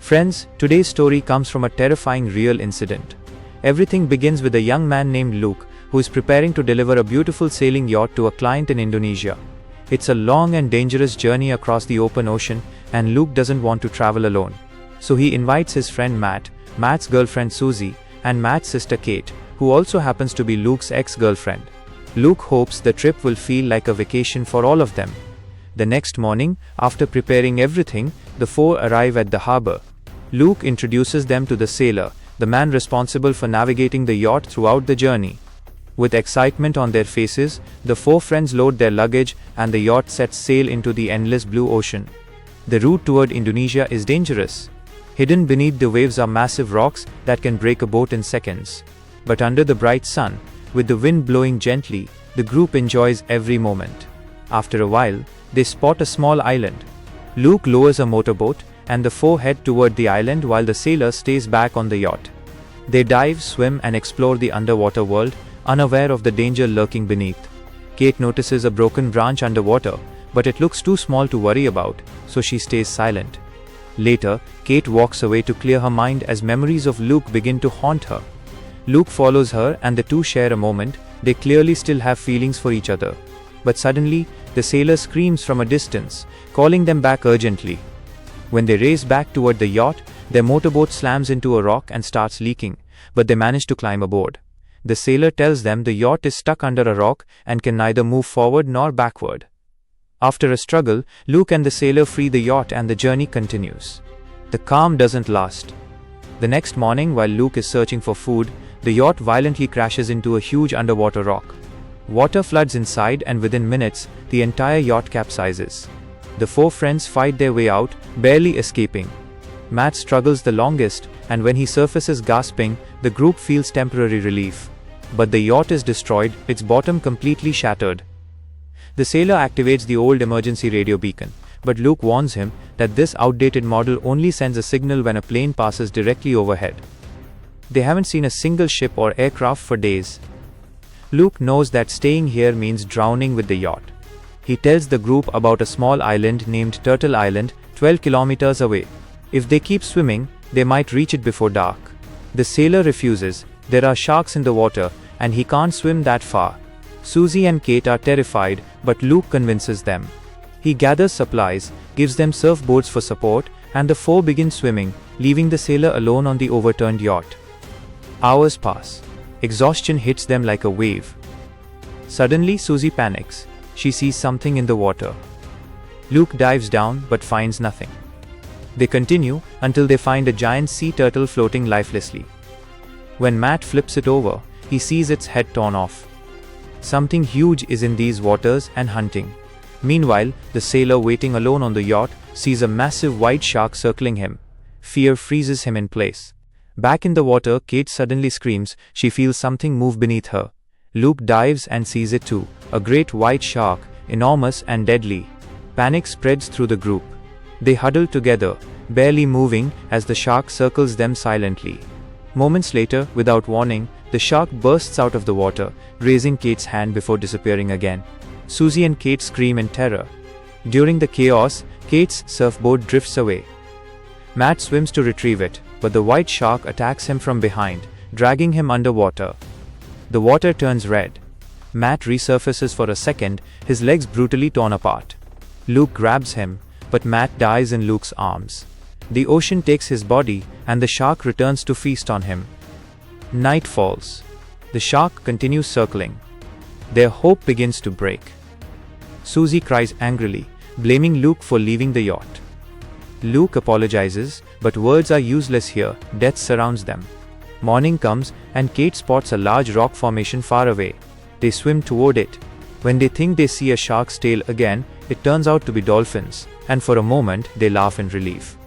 Friends, today's story comes from a terrifying real incident. Everything begins with a young man named Luke, who is preparing to deliver a beautiful sailing yacht to a client in Indonesia. It's a long and dangerous journey across the open ocean, and Luke doesn't want to travel alone. So he invites his friend Matt, Matt's girlfriend Susie, and Matt's sister Kate, who also happens to be Luke's ex-girlfriend. Luke hopes the trip will feel like a vacation for all of them. The next morning, after preparing everything, the four arrive at the harbor. Luke introduces them to the sailor, the man responsible for navigating the yacht throughout the journey. With excitement on their faces, the four friends load their luggage and the yacht sets sail into the endless blue ocean. The route toward Indonesia is dangerous. Hidden beneath the waves are massive rocks that can break a boat in seconds. But under the bright sun, with the wind blowing gently, the group enjoys every moment. After a while, they spot a small island. Luke lowers a motorboat, and the four head toward the island while the sailor stays back on the yacht. They dive, swim, and explore the underwater world, unaware of the danger lurking beneath. Kate notices a broken branch underwater, but it looks too small to worry about, so she stays silent. Later, Kate walks away to clear her mind as memories of Luke begin to haunt her. Luke follows her and the two share a moment. They clearly still have feelings for each other. But suddenly, the sailor screams from a distance, calling them back urgently. When they race back toward the yacht, their motorboat slams into a rock and starts leaking, but they manage to climb aboard. The sailor tells them the yacht is stuck under a rock and can neither move forward nor backward. After a struggle, Luke and the sailor free the yacht and the journey continues. The calm doesn't last. The next morning, while Luke is searching for food, the yacht violently crashes into a huge underwater rock. Water floods inside and within minutes, the entire yacht capsizes. The four friends fight their way out, barely escaping. Matt struggles the longest, and when he surfaces gasping, the group feels temporary relief. But the yacht is destroyed, its bottom completely shattered. The sailor activates the old emergency radio beacon, but Luke warns him that this outdated model only sends a signal when a plane passes directly overhead. They haven't seen a single ship or aircraft for days. Luke knows that staying here means drowning with the yacht. He tells the group about a small island named Turtle Island, 12 kilometers away. If they keep swimming, they might reach it before dark. The sailor refuses. There are sharks in the water, and he can't swim that far. Susie and Kate are terrified, but Luke convinces them. He gathers supplies, gives them surfboards for support, and the four begin swimming, leaving the sailor alone on the overturned yacht. Hours pass. Exhaustion hits them like a wave. Suddenly, Susie panics. She sees something in the water. Luke dives down but finds nothing. They continue until they find a giant sea turtle floating lifelessly. When Matt flips it over, he sees its head torn off. Something huge is in these waters and hunting. Meanwhile, the sailor waiting alone on the yacht sees a massive white shark circling him. Fear freezes him in place. Back in the water, Kate suddenly screams. She feels something move beneath her. Luke dives and sees it too, a great white shark, enormous and deadly. Panic spreads through the group. They huddle together, barely moving as the shark circles them silently. Moments later, without warning, the shark bursts out of the water, grazing Kate's hand before disappearing again. Susie and Kate scream in terror. During the chaos, Kate's surfboard drifts away. Matt swims to retrieve it, but the white shark attacks him from behind, dragging him underwater. The water turns red. Matt resurfaces for a second, his legs brutally torn apart. Luke grabs him, but Matt dies in Luke's arms. The ocean takes his body, and the shark returns to feast on him. Night falls. The shark continues circling. Their hope begins to break. Susie cries angrily, blaming Luke for leaving the yacht. Luke apologizes, but words are useless here. Death surrounds them. Morning comes, and Kate spots a large rock formation far away. They swim toward it. When they think they see a shark's tail again, it turns out to be dolphins, and for a moment they laugh in relief.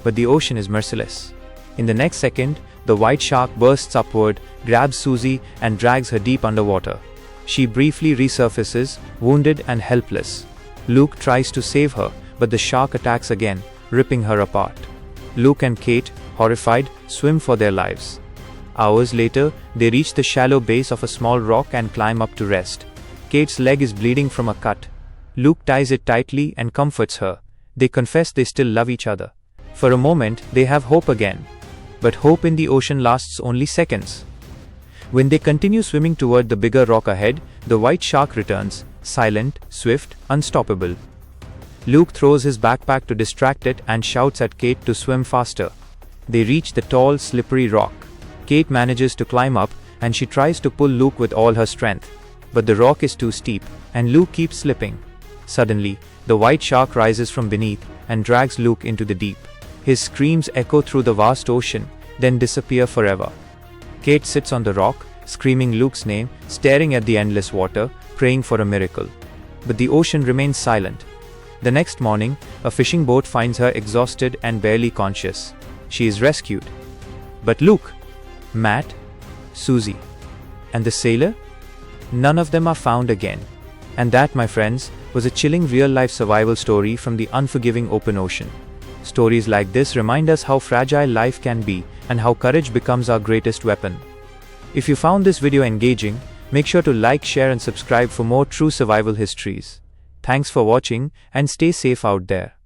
But the ocean is merciless. In the next second, the white shark bursts upward, grabs Susie, and drags her deep underwater. She briefly resurfaces, wounded and helpless. Luke tries to save her, but the shark attacks again, ripping her apart. Luke and Kate, horrified, swim for their lives. Hours later, they reach the shallow base of a small rock and climb up to rest. Kate's leg is bleeding from a cut. Luke ties it tightly and comforts her. They confess they still love each other. For a moment, they have hope again. But hope in the ocean lasts only seconds. When they continue swimming toward the bigger rock ahead, the white shark returns, silent, swift, unstoppable. Luke throws his backpack to distract it and shouts at Kate to swim faster. They reach the tall, slippery rock. Kate manages to climb up, and she tries to pull Luke with all her strength. But the rock is too steep, and Luke keeps slipping. Suddenly, the white shark rises from beneath and drags Luke into the deep. His screams echo through the vast ocean, then disappear forever. Kate sits on the rock, screaming Luke's name, staring at the endless water, praying for a miracle. But the ocean remains silent. The next morning, a fishing boat finds her exhausted and barely conscious. She is rescued. But Luke, Matt, Susie, and the sailor? None of them are found again. And that, my friends, was a chilling real-life survival story from the unforgiving open ocean. Stories like this remind us how fragile life can be and how courage becomes our greatest weapon. If you found this video engaging, make sure to like, share and subscribe for more true survival histories. Thanks for watching and stay safe out there.